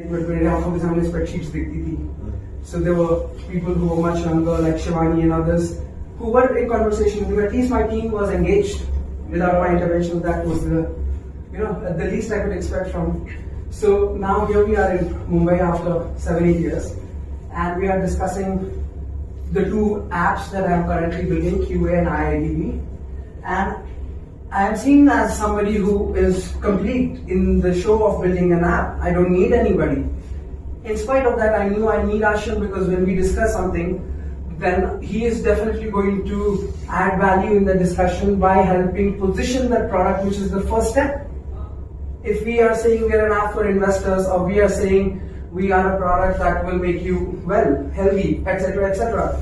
but मेरे आंखों के सामने spreadsheets दिखती थी. So there were people who were much younger, like S1E and others, who were in conversation with me. At least my team was engaged without my intervention. That was the least I could expect from. So now here we are in Mumbai after 7-8 years, and we are discussing the two apps that I am currently building, QA and IIDB. And I am seen as somebody who is complete in the show of building an app. I don't need anybody. In spite of that, I knew I need Ashim, because when we discuss something, then he is definitely going to add value in the discussion by helping position that product, which is the first step. If we are saying we are an app for investors, or we are saying we are a product that will make you well, healthy, etc., etc.,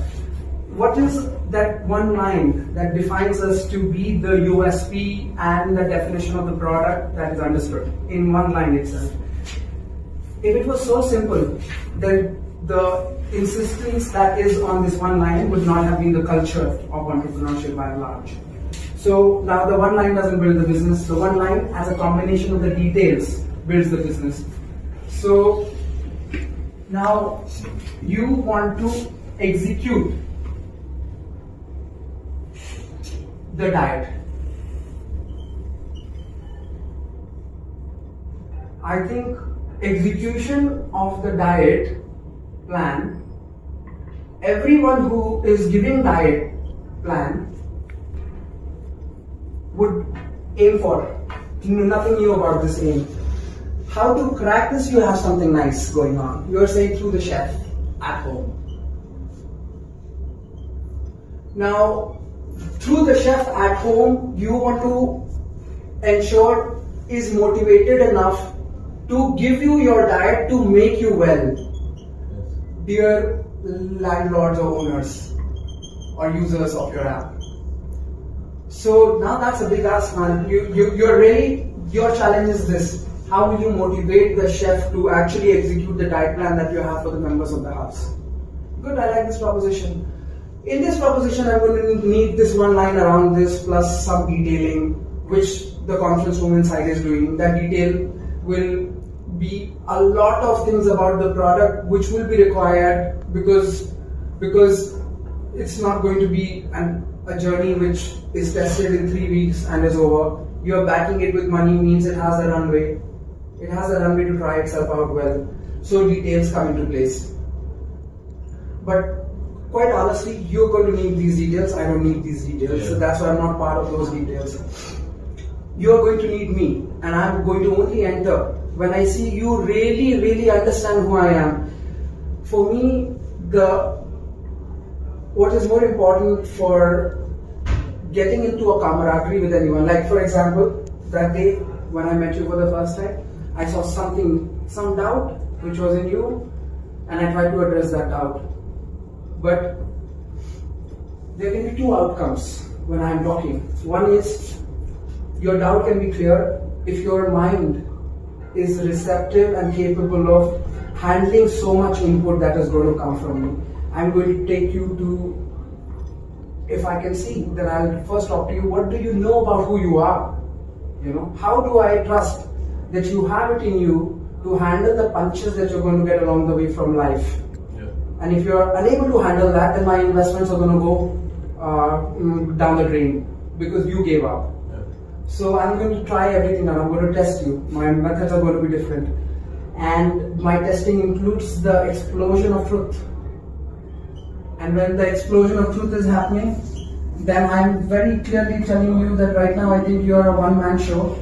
what is that one line that defines us to be the USP and the definition of the product that is understood in one line itself? If it was so simple, then the insistence that is on this one line would not have been the culture of entrepreneurship by and large. So now the one line doesn't build the business. The one line, as a combination of the details, builds the business. So now you want to execute the diet. I think execution of the diet plan, everyone who is giving diet plan would aim for. Nothing new about this aim. How to crack this? You have something nice going on. You are saying through the chef at home. Now, through the chef at home, you want to ensure is motivated enough to give you your diet to make you well. Dear landlords or owners or users of your app. So now that's a big ask, man. Your challenge is this. How will you motivate the chef to actually execute the diet plan that you have for the members of the house? Good, I like this proposition. In this proposition, I'm going to need this one line around this plus some detailing, which the conference room inside is doing. That detail will be a lot of things about the product which will be required because it's not going to be a journey which is tested in 3 weeks and is over. You're backing it with money means it has a runway. It has a runway to try itself out well. So details come into place. But quite honestly, you're going to need these details. I don't need these details. Yeah. So that's why I'm not part of those details. You're going to need me, and I'm going to only enter when I see you really, really understand who I am. For me, what is more important for getting into a camaraderie with anyone, like for example, that day when I met you for the first time, I saw some doubt which was in you, and I tried to address that doubt. But there can be two outcomes when I am talking. One is your doubt can be clear if your mind is receptive and capable of handling so much input that is going to come from me. I'm going to take you to, if I can see, then I'll first talk to you. What do you know about who you are? How do I trust that you have it in you to handle the punches that you're going to get along the way from life? Yeah. And if you're unable to handle that, then my investments are going to go down the drain because you gave up. So I'm going to try everything and I'm going to test you. My methods are going to be different. And my testing includes the explosion of truth. And when the explosion of truth is happening, then I'm very clearly telling you that right now I think you are a one-man show.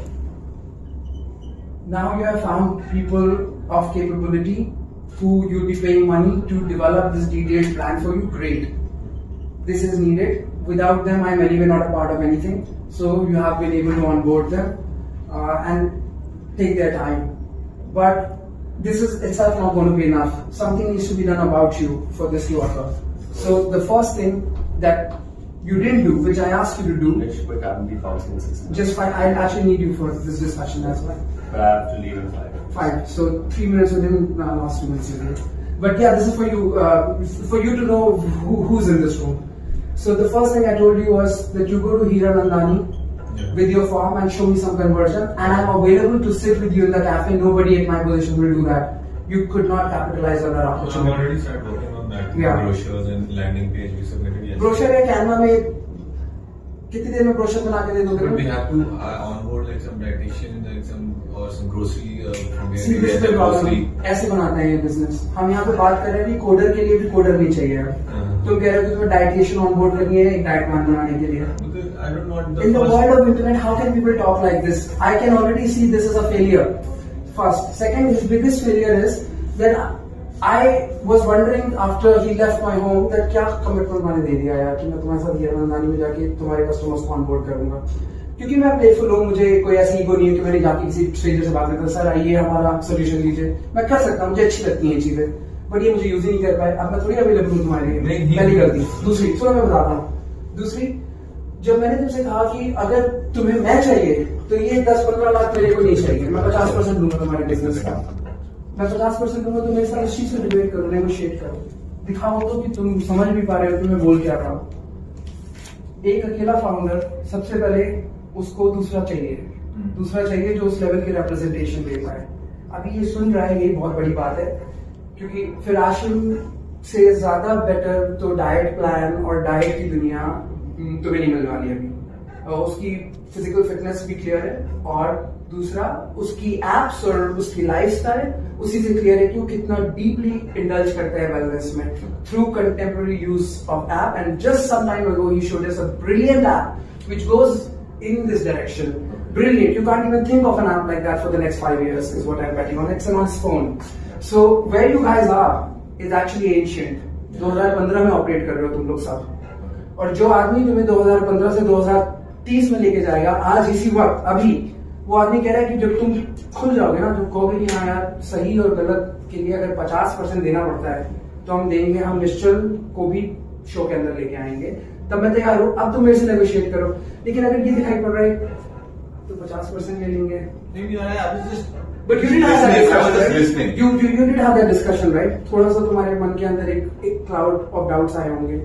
Now you have found people of capability who you'll be paying money to develop this detailed plan for you. Great. This is needed. Without them, I'm anyway not a part of anything. So you have been able to onboard them and take their time. But this is itself not going to be enough. Something needs to be done about you for this to occur. So the first thing that you didn't do, which I asked you to do, just fine. I actually need you for this discussion as well. But I have to leave in 5. 5. So 3 minutes within the last 2 minutes. But yeah, this is for you to know who's in this room. So the first thing I told you was that you go to Hiranandani with your form and show me some conversion, and I'm available to sit with you in the cafe. Nobody at my position will do that. you could not capitalize on that I've opportunity. already started working on that. Yeah. Brochures and landing page we submitted yesterday. Brochure या Canva में कितनी देर में brochure बना के दे दोगे? But we have to onboard like some dietitian, like some or some grocery from where See, we this is get the the problem. grocery. ऐसे बनाते हैं ये बिजनेस. हम यहाँ पे बात कर रहे हैं कि कोडर के लिए भी कोडर नहीं चाहिए. तुम कह रहे हो कि तुम्हें डाइटिशियन ऑनबोर्ड करनी है एक डाइट प्लान बनाने के लिए. Because I don't want In the world of internet, how can people talk like this? I can already see this as a failure. First. Second, his biggest failure is that I was wondering after he left my home that क्या commitment मैंने दे दिया यार कि मैं तुम्हारे साथ ये रमजानी में जाके तुम्हारे कस्टमर्स को ऑनबोर्ड करूंगा. क्योंकि मैं प्लेफुल हूँ, मुझे कोई ऐसी ईगो नहीं है कि मैंने जाके किसी स्ट्रेंजर से बात करता सर आइए हमारा सोल्यूशन दीजिए. मैं कर सकता हूँ, मुझे अच्छी लगती हैं चीजें, बट ये मुझे यूज ही नहीं कर पाए. अब मैं थोड़ी अवेलेबल हूँ तुम्हारे लिए, मैं नहीं करती. दूसरी सुनो मैं बताता हूँ. दूसरी, जब मैंने तुमसे कहा कि अगर तुम्हें मैं चाहिए तो ये 10-15 लाख मेरे को नहीं चाहिए, मैं 50% दूंगा तुम्हारे बिजनेस का. मैं 50% दूंगा तो मेरे साथ उस चीज से डिबेट करो, नेगोशिएट करो, दिखाओ तो कि तुम समझ भी पा रहे हो कि मैं बोल क्या रहा हूँ. एक अकेला फाउंडर सबसे पहले उसको दूसरा चाहिए जो उस लेवल की रिप्रेजेंटेशन दे पाए. अभी ये सुन रहा है, यही बहुत बड़ी बात है, क्योंकि फिर आशिम से ज्यादा बेटर तो डाइट प्लान और डाइट की दुनिया तुम्हें नहीं मिलने वाली अभी. उसकी फिजिकल फिटनेस भी क्लियर है, और दूसरा उसकी एप्स और उसकी लाइफस्टाइल उसी से क्लियर है कि वो कितना डीपली इंडल्ज करता है वेलनेस में through contemporary use of app. And just some time ago ही showed us a brilliant app which goes in this direction. Brilliant. You can't even think of an app like that for the next 5 years is what I'm betting on. It's on his phone. So where you guys are is actually ancient. 2015 में operate कर रहे हो तुम लोग सब, और जो आदमी तुम्हें 2015 से 2030 में लेके जाएगा आज इसी वक्त अभी, वो आदमी कह रहा है कि जब तुम खुल जाओगे ना, जो कहोगे कि हाँ यार सही और गलत के लिए अगर 50% देना पड़ता है तो हम देंगे, हम निश्चल को भी शो के अंदर लेके आएंगे, तब मैं तैयार हूँ. अब तुम मेरे से नेगोशिएट करो. लेकिन अगर ये दिखाई पड़ रहा है तो 50% ले लेंगे. But you did have that discussion, right? You did have that discussion, right? थोड़ा सा तुम्हारे मन के अंदर एक cloud of doubts आए होंगे.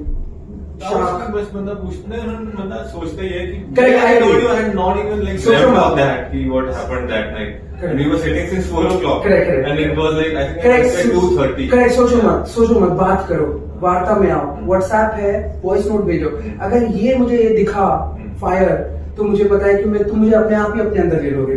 बस बंदा पूछते हैं, बंदा सोचता ही है कि Correct, I told you I had not even like dreamt of that, कि what happened that night. Correct. And we were sitting since 4 o'clock. Correct. And it was like I think Correct. it was like 2:30. Correct. सोचो मत, बात करो, वार्ता में आओ. WhatsApp है, voice note भेजो. अगर ये मुझे ये दिखा फायर, तो मुझे पता है कि तुम मुझे अपने आप ही अपने अंदर ले लोगे.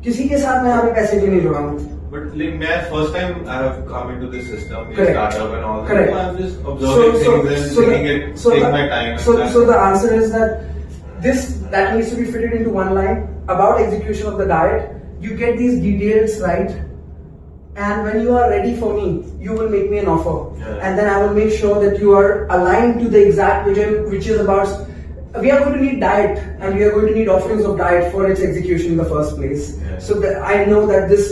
किसी के साथ मैं यहाँ पे पैसे नहीं जुड़ा हूँ. But like मैं first time I have come into this system, Correct. startup and all that. Correct. So I'm just observing things and taking it, taking my time. So the answer is that needs to be fitted into one line about execution of the diet. You get these details right, and when you are ready for me, you will make me an offer, and then I will make sure that you are aligned to the exact vision, which is about. We are going to need diet, and we are going to need offerings of diet for its execution in the first place. So I know that this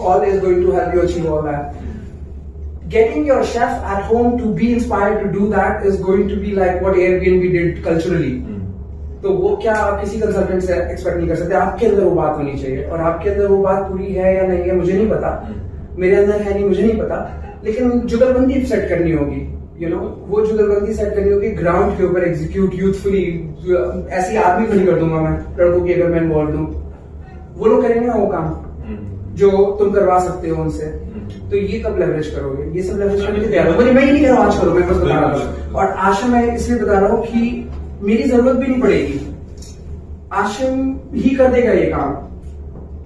all is going to help you achieve all that. Getting your chef at home to be inspired to do that is going to be like what Airbnb did culturally. तो वो क्या आप किसी consultant से expect नहीं कर सकते. आपके अंदर वो बात होनी चाहिए, और आपके अंदर वो बात पूरी है या नहीं है मुझे नहीं पता, मेरे अंदर है नहीं मुझे नहीं पता, लेकिन जुगलबंदी सेट करनी होगी. वो जुगलबंदी सेट करनी होगी ग्राउंड के ऊपर, एग्जीक्यूट यूथफुली. ऐसी आदमी खड़ी कर दूंगा मैं लड़कों की अगर मैं इन्वॉल्व हूँ. वो लोग करेंगे ना वो काम जो तुम करवा सकते हो उनसे. तो ये कब लेवरेज करोगे? ये सब लेवरेज करने के तैयार हो. मैं ये नहीं कह रहा हूँ आज करो, मैं बस बता रहा हूँ. और आशिम मैं इसलिए बता रहा हूँ कि मेरी जरूरत भी नहीं पड़ेगी, आशिम ही कर देगा ये काम.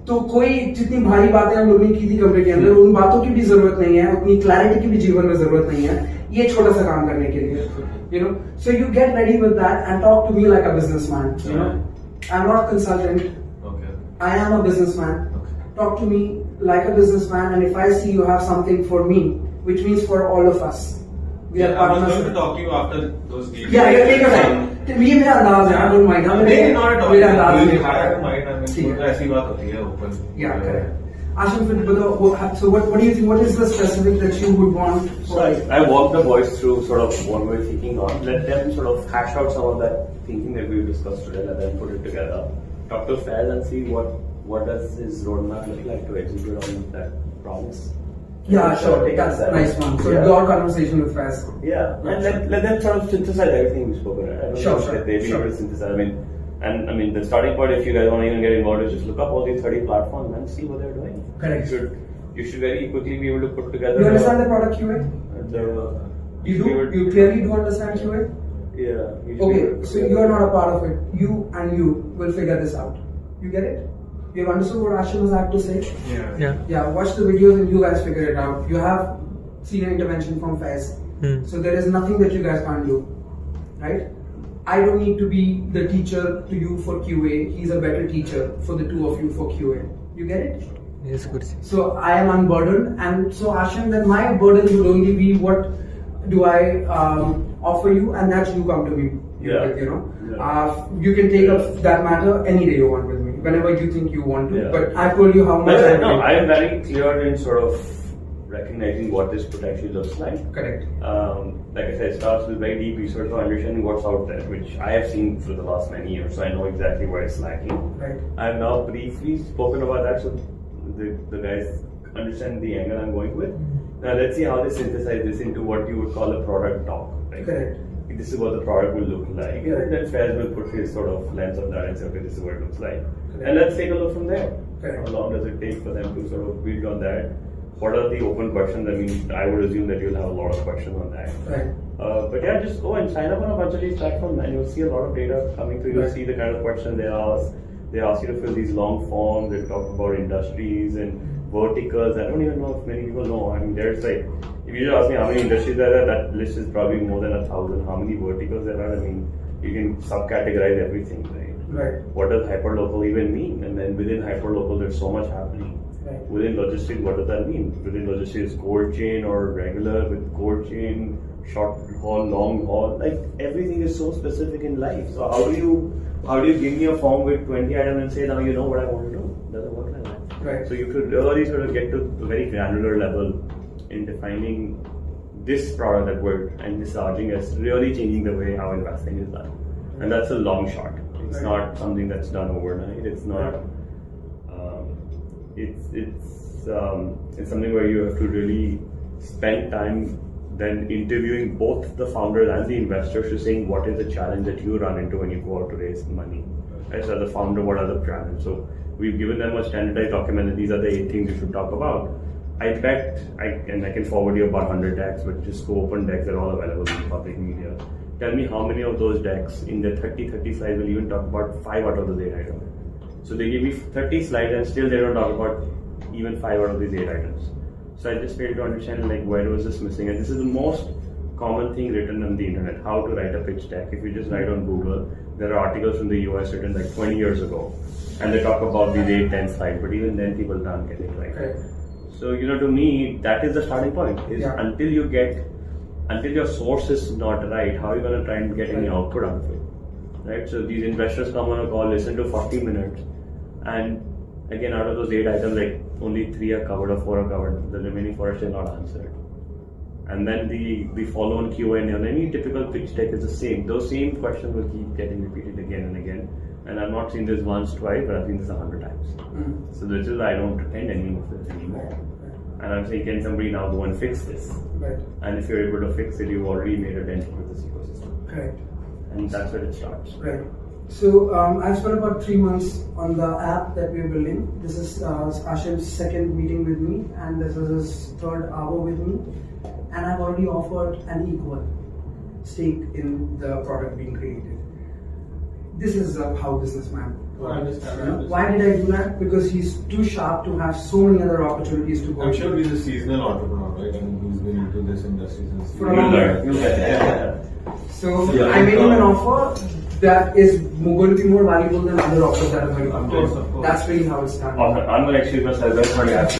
तो कोई जितनी भारी बातें हम लोगों ने की थी कंपनी के अंदर, उन बातों की भी जरूरत नहीं है, उतनी क्लैरिटी की भी जीवन में जरूरत नहीं है ये छोटा सा काम करने के लिए. So you get ready with that and talk to me like a businessman. I'm not a consultant. Okay. I am a businessman. Talk to me like a businessman, and if I see you have something for me, which means for all of us, we are I was partners. going to talk to you after those details. Yeah, take your time. ये मेरा अंदाज है, I don't mind. नहीं, not at all. मेरा अंदाज है. I don't mind. I mean, ऐसी बात होती है open. Yeah, correct. Ashim, so what do you think? What is the specific that you would want? So I walked the boys through sort of what we're thinking on. Let them sort of hash out some of that thinking that we've discussed today, and then put it together. Talk to Faiz and see what does his roadmap look like to execute on that promise. Yeah, sure. That's a nice one. So your conversation with Faiz. Yeah, and let them sort of synthesize everything we've spoken about. I don't Sure, know sure, if they'll be sure. able to synthesize. I mean, the starting point, if you guys want to even get involved, is just look up all these 30 platforms and see what they're doing. Correct. you should very quickly be able to put together. You understand the product QA? You should be able do? to- You clearly do understand QA? Yeah. You should be able Okay, to so put you are together- not a part of it. You will figure this out. You get it? You have understood what Ashim has to say? Yeah. Yeah, watch the videos and you guys figure it out. You have seen an intervention from Faiz. So there is nothing that you guys can't do. Right? I don't need to be the teacher to you for QA. He's a better teacher for the two of you for QA. You get it? Yes, good. So I am unburdened, and so Ashim, then my burden would only be what do I offer you, and that you come to me. Yeah. With, you know, Yeah. you can take up that matter any day you want with me, whenever you think you want to. Yeah. But I've told you how much. But no, I am very clear in sort of recognizing what this potentially looks like. Correct. Like I said, it starts with very deep research on understanding what's out there, which I have seen for the last many years, so I know exactly where it's lacking. Right. I have now briefly spoken about that, so the guys understand the angle I'm going with. Now let's see how they synthesize this into what you would call a product talk. Right? Correct. This is what the product will look like. Yeah. And then Faiz will put his sort of lens on that and say, okay, this is what it looks like. Correct. And let's take a look from there. Correct. How long does it take for them to sort of build on that? What are the open questions? I mean, I would assume that you'll have a lot of questions on that. Right. But yeah, just go and sign up on a bunch of these platforms and you'll see a lot of data coming through. You'll Right. see the kind of questions they ask. They ask you to fill these long forms. They talk about industries and verticals. I don't even know if many people know. I mean, there's like, if you just ask me how many industries there are, that list is probably more than 1,000. How many verticals there are? I mean, you can subcategorize everything, right? Right. What does hyperlocal even mean? And then within hyperlocal, there's so much happening. Right. Within logistics, what does that mean? Within logistics, cold chain or regular with cold chain, short haul, long haul, like everything is so specific in life. So how do you give me a form with 20 items and say, now you know what I want to do? It doesn't work like that. Right. So you could really sort of get to a very granular level in defining this product that we're envisaging as really changing the way how investing is done. And that's a long shot. It's Right. not something that's done overnight. It's not. It's something where you have to really spend time then interviewing both the founders and the investors to saying what is the challenge that you run into when you go out to raise money. As a founder, what are the challenges? So we've given them a standardized document and these are the 8 things you should talk about. I bet, and I can forward you about 100 decks, but just go open decks, they're all available in public media. Tell me how many of those decks in the 30 slides will even talk about 5 out of those 8 items. So they give me 30 slides and still they don't talk about even 5 out of these 8 items. So I just failed to understand like where was this missing, and this is the most common thing written on the internet, how to write a pitch deck. If you just write on Google, there are articles from the US written like 20 years ago and they talk about these 8-10 slides, but even then people can't get it right. Right. So to me, that is the starting point. Is Yeah. until your source is not right, how are you going to try and get any output out of it? Right? So these investors come on a call, listen to 40 minutes, and again, out of those 8 items, like only 3 are covered or 4 are covered. The remaining 4 are still not answered. And then the follow-on Q&A on any typical pitch deck is the same. Those same questions will keep getting repeated again and again. And I've not seen this once, twice, but I've seen this 100 times. So this is why I don't attend any of this anymore. And I'm saying, can somebody now go and fix this? Right. And if you're able to fix it, you've already made a dent with this ecosystem. Correct. And that's where it starts. Right. So I've spent about 3 months on the app that we're building. This is Ashim's second meeting with me, and this is his third hour with me. And I've already offered an equal stake in the product being created. This is how businessman works. I understand. Why did I do that? Because he's too sharp to have so many other opportunities to go. I'm sure he's a seasonal entrepreneur, right? I mean, he's been into this industry since. For a long time. You'll learn. So Yeah, I made him an offer that is going to be more valuable than other offers that are going to come. Of course. That's really how it's done. Awesome. I'm going to excuse myself. That's what you have to